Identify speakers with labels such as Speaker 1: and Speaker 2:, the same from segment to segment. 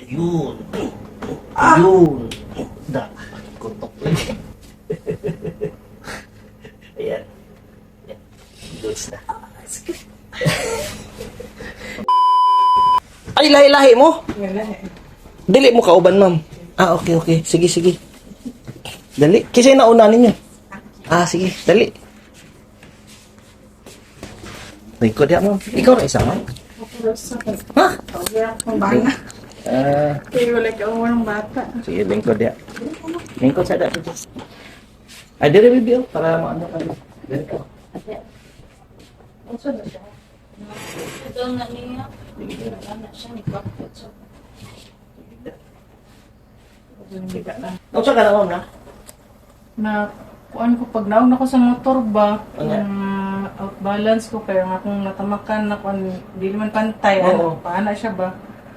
Speaker 1: Ayun. Ayun. Da. Kutok lagi. Ayan. Ayan. Goods na. Ay, lahi-lahi mo? Dili mo kauban, ma'am. Ah, okay. Sige. Dali. Kasi nauna ninyo. Ah, sige. Dali. Rikod ya, ma'am. Ikaw na isa, ma'am? Ha?
Speaker 2: Ang bana.
Speaker 1: Ah,
Speaker 2: Kaya wala ka walang bata.
Speaker 1: sige, lingkod ya. Lingkod sa dati. Ay, dire review para maano ka. Dire ka.
Speaker 2: Ano na siya? Ito na niya. Anak siya ni Kapit.
Speaker 1: Ano sa ka na, ma'am, na?
Speaker 2: Na kuan ko pag naog na ko sa motor ba,
Speaker 1: Ano?
Speaker 2: out balance ko kaya nga kung natamakan na kuan di man pantay
Speaker 1: Oo.
Speaker 2: paana siya ba.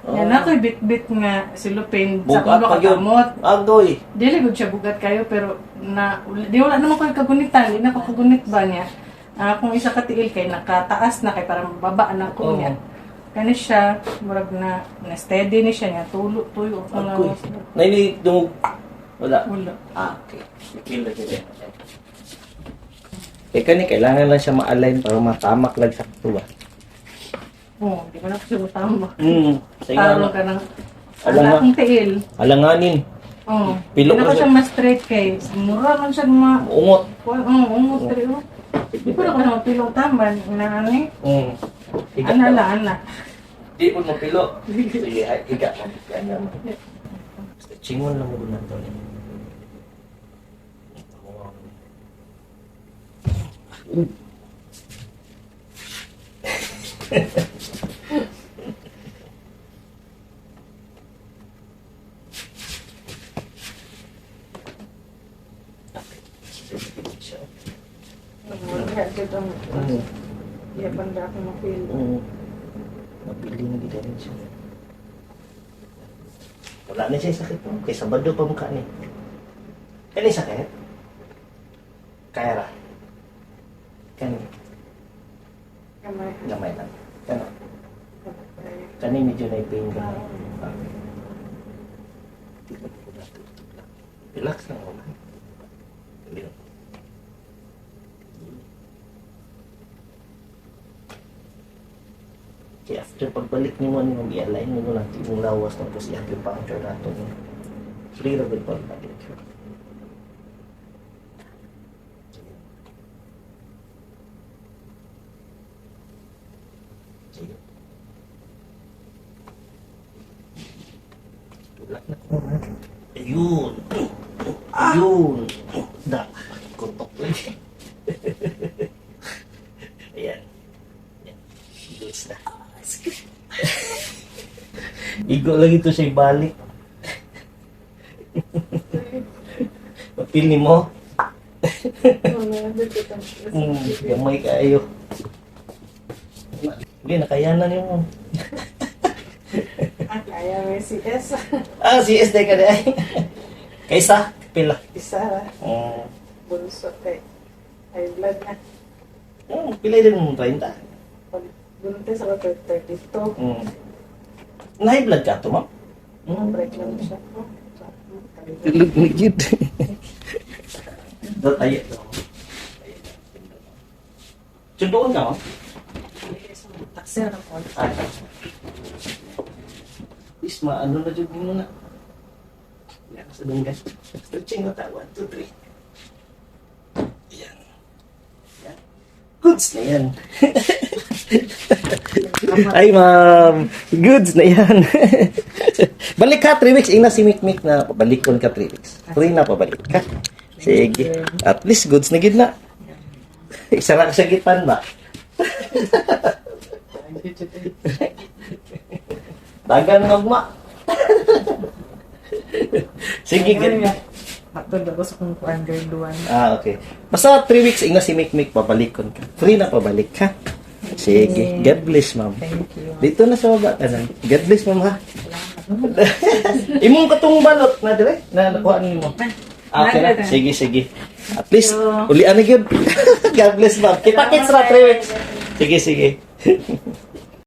Speaker 1: Oo.
Speaker 2: Yan ako bit-bit nga silupin sa
Speaker 1: Bugat
Speaker 2: kulo
Speaker 1: pa yun.
Speaker 2: kagamot.
Speaker 1: Agoy.
Speaker 2: Dili gud siya bugat kayo pero di wala naman ko kagunitan, di na ko kagunit ba niya. Kung isa ka tiil kay nakataas na kay para mababa na ko
Speaker 1: Oo.
Speaker 2: niya. Kani siya murag na steady ni siya niya tuyo ko
Speaker 1: Agoy.
Speaker 2: lang.
Speaker 1: Naili dumog. Wala.
Speaker 2: Wala.
Speaker 1: Ah, okay. Feel na din. Eh, kailangan lang siya ma-align para matamak lang sa tuwa.
Speaker 2: Oh, di ba na ko siya tama.
Speaker 1: Sa
Speaker 2: Taro ka ng
Speaker 1: Alam nga.
Speaker 2: akong tiil.
Speaker 1: Alanganin.
Speaker 2: Oh.
Speaker 1: Pilo
Speaker 2: Hindi
Speaker 1: ka
Speaker 2: ko
Speaker 1: siya.
Speaker 2: siya ma-straight kay mura man siya ma
Speaker 1: Ungot.
Speaker 2: umot pero di ko na ko na pilong taman na ano eh. Ana.
Speaker 1: Di po mapilo. Sige, higa mo. Chingon lang mo doon na to.
Speaker 2: Wala gid ang iya banda ako mapil.
Speaker 1: Napili na gita rin siya. Wala na siya sakit mo. Kay Sabado pa mukha ni. Kani sakit? Kaya ra. Kani.
Speaker 2: Kamay.
Speaker 1: Gamay lang. Kano? Kani medyo na pain ka na. Relax lang ako. Hindi na. Kaya after pagbalik ni mo, i-align mo lang yung lawas tapos i-acupuncture natin. Free na good pagbalik. Sige. Tulak na ko na. Ayun! Ayun! Da! Kutok lagi. Ayan. Ayan. Goods na. Igo lagi to siya ibalik. Mapili mo? Gamay kayo. Hindi, nakayanan yun mo.
Speaker 2: Kaya may CS.
Speaker 1: Ah, si SD ka na. Kaysa? Pila?
Speaker 2: Isa bunso kay high blood na.
Speaker 1: Pila din mo 30.
Speaker 2: Pag buntis ako 32.
Speaker 1: Na-high blood ka to, ma'am?
Speaker 2: Break lang siya.
Speaker 1: Tulog na yun. Dataya. Sundoon ka, ma'am?
Speaker 2: Taxi na ako.
Speaker 1: Please, maano na dyan mo na. Yan, sa doon guys. Stretching na tayo. 1, 2, 3. Yan. Yan. Goods na yan. Ay, ma'am. Goods na yan. Balik ka, 3 weeks. Ina si Mikmik na pabalikon ka 3 weeks. Free na pabalik ka. Sige. At least goods na gid na. Isa lang sa gitan ba? Dagan ng ugma. Sige, ganun.
Speaker 2: Hatod ako sa kung kuan grade 1.
Speaker 1: Ah, okay. Basta 3 weeks, ina si Mikmik, pabalikon ka. Free na pabalik ka. Sige. God bless, ma'am.
Speaker 2: Thank you.
Speaker 1: Dito na sa baba ka na. God bless, ma'am, ha? Imong katong balot na dire na nakuha mo. Ah, okay na. Sige. At least, ulian na yun. God bless, ma'am. Kita-kits na 3 weeks. Sige.